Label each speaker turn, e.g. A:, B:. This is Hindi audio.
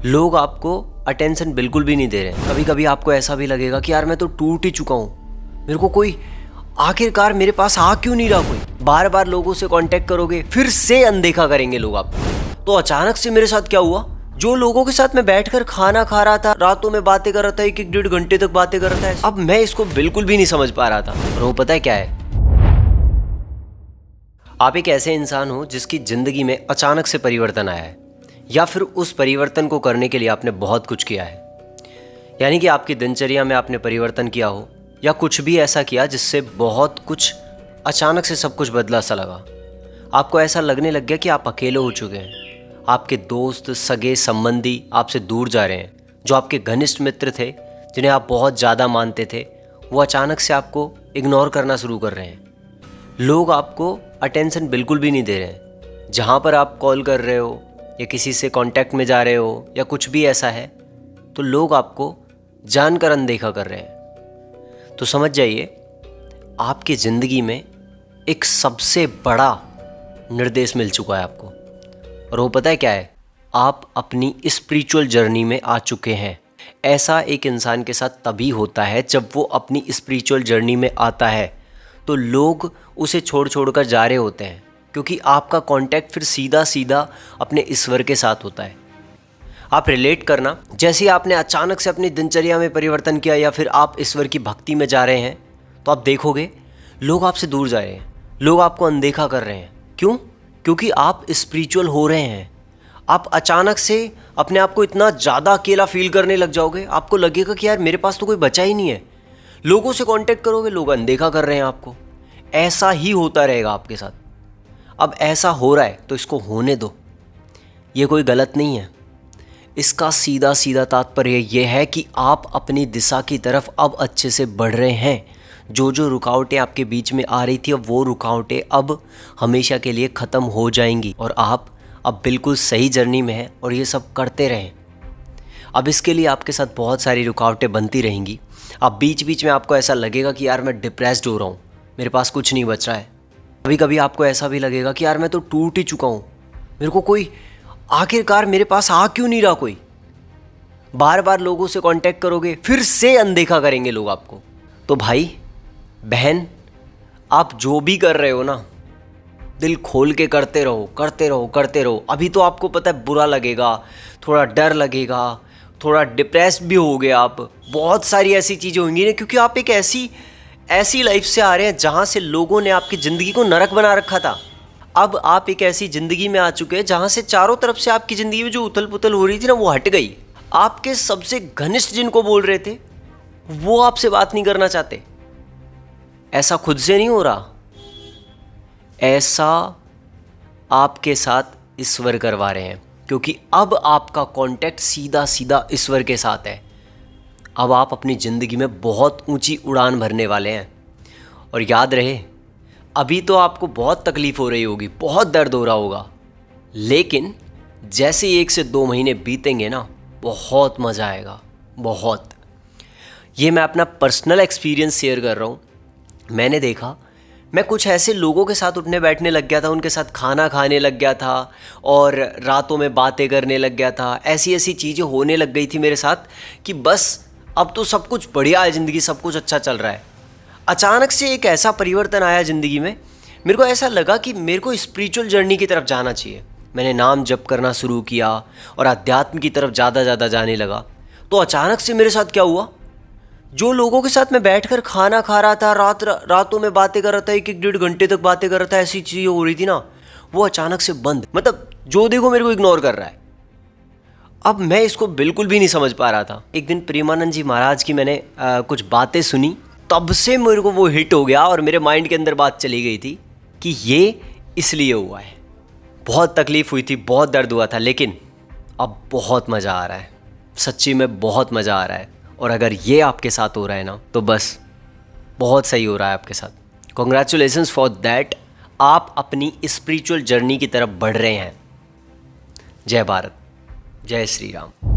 A: लोग आपको अटेंशन बिल्कुल भी नहीं दे रहे हैं। कभी कभी आपको ऐसा भी लगेगा कि यार मैं तो टूट ही चुका हूँ, मेरे को कोई आखिरकार मेरे पास आ क्यों नहीं रहा कोई। बार बार लोगों से कांटेक्ट करोगे, फिर से अनदेखा करेंगे लोग आपको। तो अचानक से मेरे साथ क्या हुआ, जो लोगों के साथ मैं बैठकर खाना खा रहा था, रातों में बातें कर रहा था, एक एक डेढ़ घंटे तक बातें कर रहा था, अब मैं इसको बिल्कुल भी नहीं समझ पा रहा था। और वो पता है क्या है, आप एक ऐसे इंसान हो जिसकी जिंदगी में अचानक से परिवर्तन आया है, या फिर उस परिवर्तन को करने के लिए आपने बहुत कुछ किया है। यानी कि आपकी दिनचर्या में आपने परिवर्तन किया हो, या कुछ भी ऐसा किया जिससे बहुत कुछ अचानक से सब कुछ बदला सा लगा। आपको ऐसा लगने लग गया कि आप अकेले हो चुके हैं, आपके दोस्त सगे संबंधी आपसे दूर जा रहे हैं। जो आपके घनिष्ठ मित्र थे, जिन्हें आप बहुत ज़्यादा मानते थे, वो अचानक से आपको इग्नोर करना शुरू कर रहे हैं। लोग आपको अटेंशन बिल्कुल भी नहीं दे रहे हैं। जहाँ पर आप कॉल कर रहे हो या किसी से कांटेक्ट में जा रहे हो या कुछ भी ऐसा है, तो लोग आपको जानकर अनदेखा कर रहे हैं। तो समझ जाइए, आपकी ज़िंदगी में एक सबसे बड़ा निर्देश मिल चुका है आपको। और वो पता है क्या है, आप अपनी स्पिरिचुअल जर्नी में आ चुके हैं। ऐसा एक इंसान के साथ तभी होता है जब वो अपनी स्पिरिचुअल जर्नी में आता है, तो लोग उसे छोड़ कर जा रहे होते हैं, क्योंकि आपका कांटेक्ट फिर सीधा सीधा अपने ईश्वर के साथ होता है। आप रिलेट करना, जैसे ही आपने अचानक से अपनी दिनचर्या में परिवर्तन किया या फिर आप ईश्वर की भक्ति में जा रहे हैं, तो आप देखोगे लोग आपसे दूर जा रहे हैं, लोग आपको अनदेखा कर रहे हैं। क्यों? क्योंकि आप स्पिरिचुअल हो रहे हैं। आप अचानक से अपने आप को इतना ज़्यादा अकेला फील करने लग जाओगे, आपको लगेगा कि यार मेरे पास तो कोई बचा ही नहीं है। लोगों से कांटेक्ट करोगे, लोग अनदेखा कर रहे हैं आपको। ऐसा ही होता रहेगा आपके साथ। अब ऐसा हो रहा है तो इसको होने दो, ये कोई गलत नहीं है। इसका सीधा सीधा तात्पर्य यह है कि आप अपनी दिशा की तरफ अब अच्छे से बढ़ रहे हैं। जो जो रुकावटें आपके बीच में आ रही थी, अब वो रुकावटें अब हमेशा के लिए ख़त्म हो जाएंगी और आप अब बिल्कुल सही जर्नी में हैं। और ये सब करते रहें। अब इसके लिए आपके साथ बहुत सारी रुकावटें बनती रहेंगी। अब बीच बीच में आपको ऐसा लगेगा कि यार मैं डिप्रेस्ड हो रहा हूँ, मेरे पास कुछ नहीं बच रहा है। कभी कभी आपको ऐसा भी लगेगा कि यार मैं तो टूट ही चुका हूँ, मेरे को कोई आखिरकार मेरे पास आ क्यों नहीं रहा कोई। बार बार लोगों से कांटेक्ट करोगे, फिर से अनदेखा करेंगे लोग आपको। तो भाई बहन, आप जो भी कर रहे हो ना, दिल खोल के करते रहो, करते रहो, करते रहो। अभी तो आपको पता है बुरा लगेगा, थोड़ा डर लगेगा, थोड़ा डिप्रेस्ड भी होगे आप, बहुत सारी ऐसी चीज़ें होंगी ना, क्योंकि आप एक ऐसी लाइफ से आ रहे हैं जहाँ से लोगों ने आपकी ज़िंदगी को नरक बना रखा था। अब आप एक ऐसी ज़िंदगी में आ चुके हैं जहाँ से चारों तरफ से आपकी ज़िंदगी में जो उथल पुथल हो रही थी ना, वो हट गई। आपके सबसे घनिष्ठ जिनको बोल रहे थे, वो आपसे बात नहीं करना चाहते। ऐसा खुद से नहीं हो रहा, ऐसा आपके साथ ईश्वर करवा रहे हैं, क्योंकि अब आपका कांटेक्ट सीधा सीधा ईश्वर के साथ है। अब आप अपनी ज़िंदगी में बहुत ऊंची उड़ान भरने वाले हैं। और याद रहे, अभी तो आपको बहुत तकलीफ़ हो रही होगी, बहुत दर्द हो रहा होगा, लेकिन जैसे 1 से 2 महीने बीतेंगे ना, बहुत मज़ा आएगा, बहुत। ये मैं अपना पर्सनल एक्सपीरियंस शेयर कर रहा हूँ। मैंने देखा, मैं कुछ ऐसे लोगों के साथ उठने बैठने लग गया था, उनके साथ खाना खाने लग गया था और रातों में बातें करने लग गया था। ऐसी ऐसी चीज़ें होने लग गई थी मेरे साथ कि बस अब तो सब कुछ बढ़िया है, ज़िंदगी सब कुछ अच्छा चल रहा है। अचानक से एक ऐसा परिवर्तन आया ज़िंदगी में, मेरे को ऐसा लगा कि मेरे को स्पिरिचुअल जर्नी की तरफ जाना चाहिए। मैंने नाम जप करना शुरू किया और अध्यात्म की तरफ ज़्यादा जाने लगा। तो अचानक से मेरे साथ क्या हुआ, जो लोगों के साथ मैं बैठकर खाना खा रहा था, रातों में बातें कर रहा था, एक एक डेढ़ घंटे तक बातें कर रहा था, ऐसी चीज़ें हो रही थी ना, वो अचानक से बंद। मतलब जो देखो मेरे को इग्नोर कर रहा है। अब मैं इसको बिल्कुल भी नहीं समझ पा रहा था। एक दिन प्रेमानंद जी महाराज की मैंने कुछ बातें सुनी, तब से मेरे को वो हिट हो गया और मेरे माइंड के अंदर बात चली गई थी कि ये इसलिए हुआ है। बहुत तकलीफ़ हुई थी, बहुत दर्द हुआ था, लेकिन अब बहुत मज़ा आ रहा है। सच्ची में बहुत मज़ा आ रहा है। और अगर ये आपके साथ हो रहा है ना, तो बस बहुत सही हो रहा है आपके साथ। Congratulations for that. आप अपनी स्पिरिचुअल जर्नी की तरफ बढ़ रहे हैं। जय भारत, जय श्री राम।